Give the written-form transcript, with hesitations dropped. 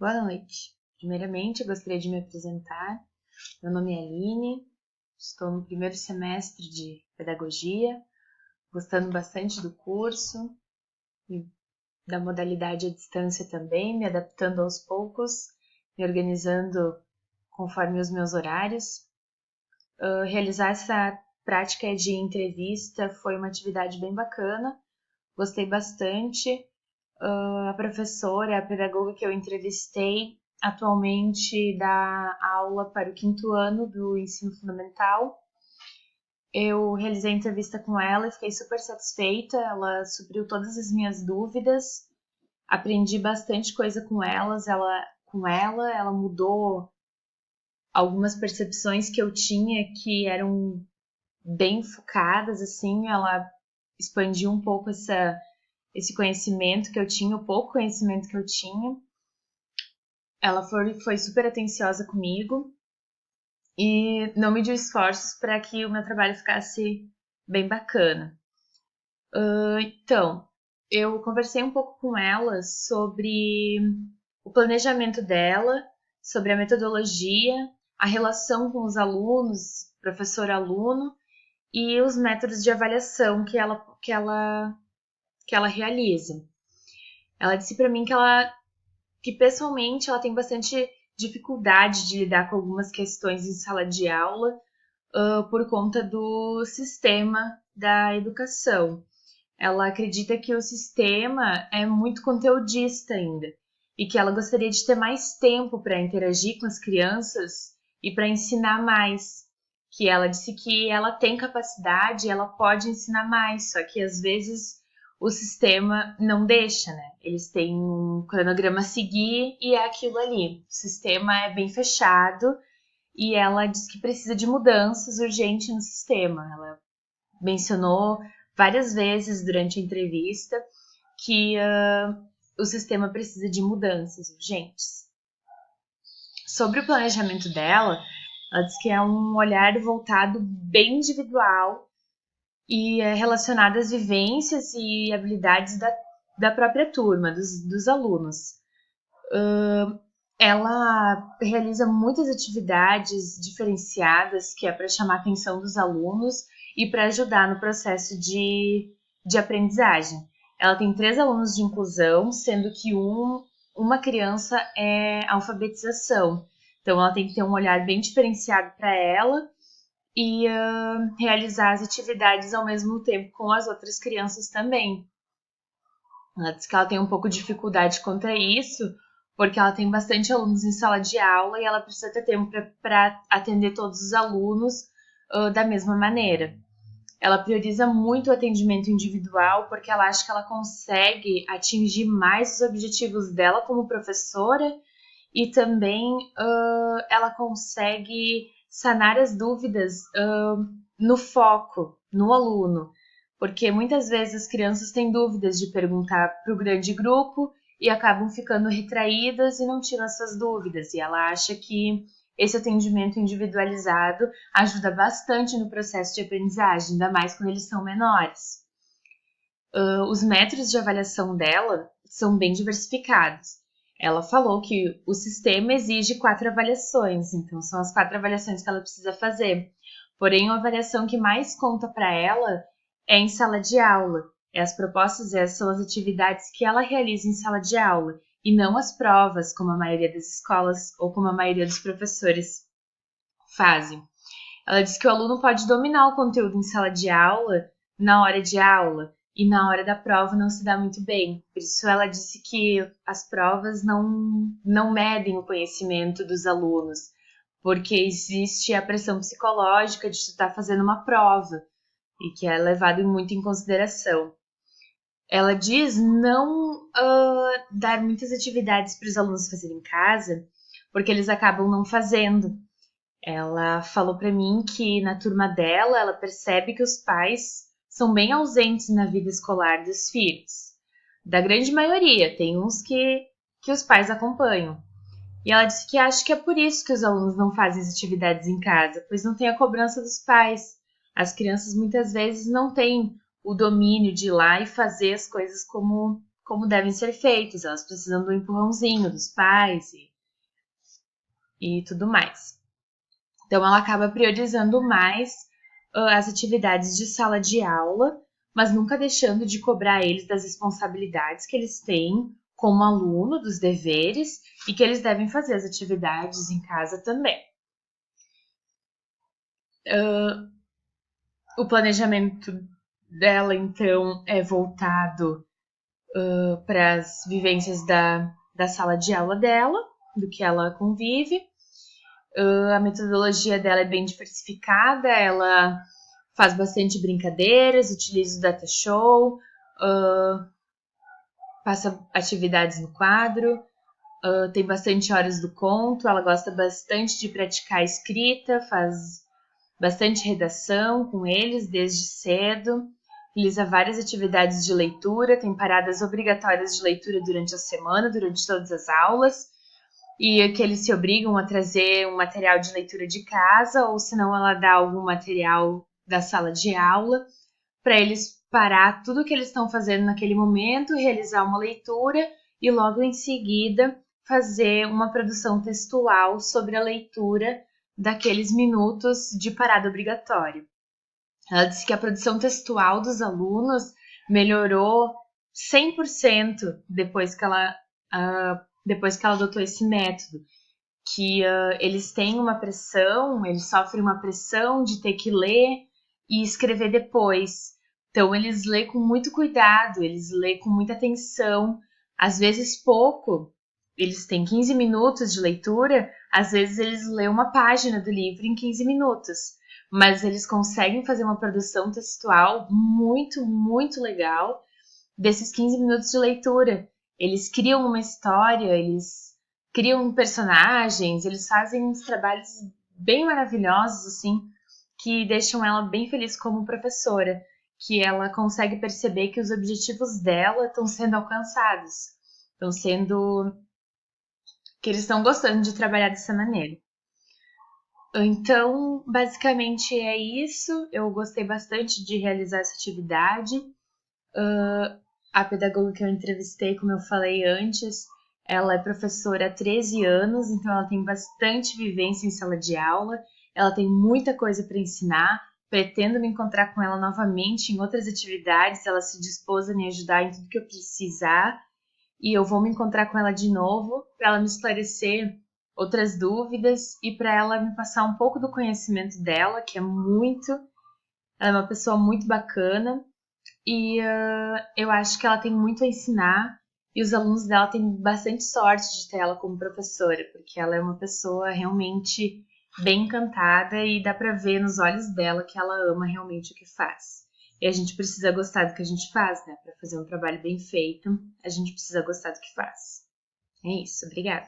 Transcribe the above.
Boa noite. Primeiramente, eu gostaria de me apresentar. Meu nome é Aline, estou no primeiro semestre de Pedagogia, gostando bastante do curso e da modalidade à distância também, me adaptando aos poucos, me organizando conforme os meus horários. Realizar essa prática de entrevista foi uma atividade bem bacana, gostei bastante. A professora, a pedagoga que eu entrevistei, atualmente dá aula para o 5º ano do ensino fundamental. Eu realizei a entrevista com ela e fiquei super satisfeita, ela supriu todas as minhas dúvidas, aprendi bastante coisa com ela mudou algumas percepções que eu tinha que eram bem focadas, assim, ela expandiu um pouco esse conhecimento que eu tinha, o pouco conhecimento que eu tinha. Ela foi super atenciosa comigo e não mediu esforços para que o meu trabalho ficasse bem bacana. Então, eu conversei um pouco com ela sobre o planejamento dela, sobre a metodologia, a relação com os alunos, professor-aluno, e os métodos de avaliação que ela realiza. Ela disse para mim que pessoalmente ela tem bastante dificuldade de lidar com algumas questões em sala de aula por conta do sistema da educação. Ela acredita que o sistema é muito conteudista ainda e que ela gostaria de ter mais tempo para interagir com as crianças e para ensinar mais. Que ela disse que ela tem capacidade, ela pode ensinar mais, só que às vezes o sistema não deixa, né? Eles têm um cronograma a seguir e é aquilo ali. O sistema é bem fechado e ela diz que precisa de mudanças urgentes no sistema. Ela mencionou várias vezes durante a entrevista que o sistema precisa de mudanças urgentes. Sobre o planejamento dela, ela diz que é um olhar voltado bem individual e é relacionado às vivências e habilidades da própria turma, dos alunos. Ela realiza muitas atividades diferenciadas, que é para chamar a atenção dos alunos e para ajudar no processo de aprendizagem. Ela tem 3 alunos de inclusão, sendo que uma criança é alfabetização. Então, ela tem que ter um olhar bem diferenciado para ela e realizar as atividades ao mesmo tempo com as outras crianças também. Ela diz que ela tem um pouco de dificuldade quanto a isso, porque ela tem bastante alunos em sala de aula e ela precisa ter tempo para atender todos os alunos da mesma maneira. Ela prioriza muito o atendimento individual porque ela acha que ela consegue atingir mais os objetivos dela como professora e também ela consegue sanar as dúvidas no foco, no aluno. Porque muitas vezes as crianças têm dúvidas de perguntar para o grande grupo e acabam ficando retraídas e não tiram essas dúvidas. E ela acha que esse atendimento individualizado ajuda bastante no processo de aprendizagem, ainda mais quando eles são menores. Os métodos de avaliação dela são bem diversificados. Ela falou que o sistema exige 4 avaliações, então são as 4 avaliações que ela precisa fazer. Porém, a avaliação que mais conta para ela é em sala de aula. As propostas são as atividades que ela realiza em sala de aula e não as provas, como a maioria das escolas ou como a maioria dos professores fazem. Ela diz que o aluno pode dominar o conteúdo em sala de aula na hora de aula e na hora da prova não se dá muito bem. Por isso ela disse que as provas não medem o conhecimento dos alunos, porque existe a pressão psicológica de tu estar fazendo uma prova e que é levado muito em consideração. Ela diz não dar muitas atividades para os alunos fazerem em casa, porque eles acabam não fazendo. Ela falou para mim que na turma dela, ela percebe que os pais são bem ausentes na vida escolar dos filhos. Da grande maioria, tem uns que os pais acompanham. E ela disse que acha que é por isso que os alunos não fazem as atividades em casa, pois não tem a cobrança dos pais. As crianças muitas vezes não têm o domínio de ir lá e fazer as coisas como como devem ser feitos, elas precisam do empurrãozinho dos pais e tudo mais. Então, ela acaba priorizando mais as atividades de sala de aula, mas nunca deixando de cobrar eles das responsabilidades que eles têm como aluno, dos deveres, e que eles devem fazer as atividades em casa também. O planejamento dela, então, é voltado para as vivências da sala de aula dela, do que ela convive. A metodologia dela é bem diversificada, ela faz bastante brincadeiras, utiliza o data show, passa atividades no quadro, tem bastante horas do conto, ela gosta bastante de praticar a escrita, faz bastante redação com eles desde cedo, realiza várias atividades de leitura, tem paradas obrigatórias de leitura durante a semana, durante todas as aulas, e que eles se obrigam a trazer um material de leitura de casa, ou senão ela dá algum material da sala de aula, para eles parar tudo o que eles estão fazendo naquele momento, realizar uma leitura e logo em seguida fazer uma produção textual sobre a leitura daqueles minutos de parada obrigatória. Ela disse que a produção textual dos alunos melhorou 100% depois que ela adotou esse método, que eles têm uma pressão, eles sofrem uma pressão de ter que ler e escrever depois. Então, eles lêem com muito cuidado, eles lêem com muita atenção, às vezes pouco. Eles têm 15 minutos de leitura, às vezes eles lêem uma página do livro em 15 minutos, mas eles conseguem fazer uma produção textual muito, muito legal desses 15 minutos de leitura. Eles criam uma história, eles criam personagens, eles fazem uns trabalhos bem maravilhosos, assim, que deixam ela bem feliz como professora, que ela consegue perceber que os objetivos dela estão sendo alcançados, que eles estão gostando de trabalhar dessa maneira. Então, basicamente é isso. Eu gostei bastante de realizar essa atividade. A pedagoga que eu entrevistei, como eu falei antes, ela é professora há 13 anos, então ela tem bastante vivência em sala de aula, ela tem muita coisa para ensinar. Pretendo me encontrar com ela novamente em outras atividades, ela se dispôs a me ajudar em tudo que eu precisar, e eu vou me encontrar com ela de novo para ela me esclarecer outras dúvidas e para ela me passar um pouco do conhecimento dela, que ela é uma pessoa muito bacana, e eu acho que ela tem muito a ensinar, e os alunos dela têm bastante sorte de ter ela como professora, porque ela é uma pessoa realmente bem encantada e dá pra ver nos olhos dela que ela ama realmente o que faz. E a gente precisa gostar do que a gente faz, né? Pra fazer um trabalho bem feito, a gente precisa gostar do que faz. É isso, obrigada.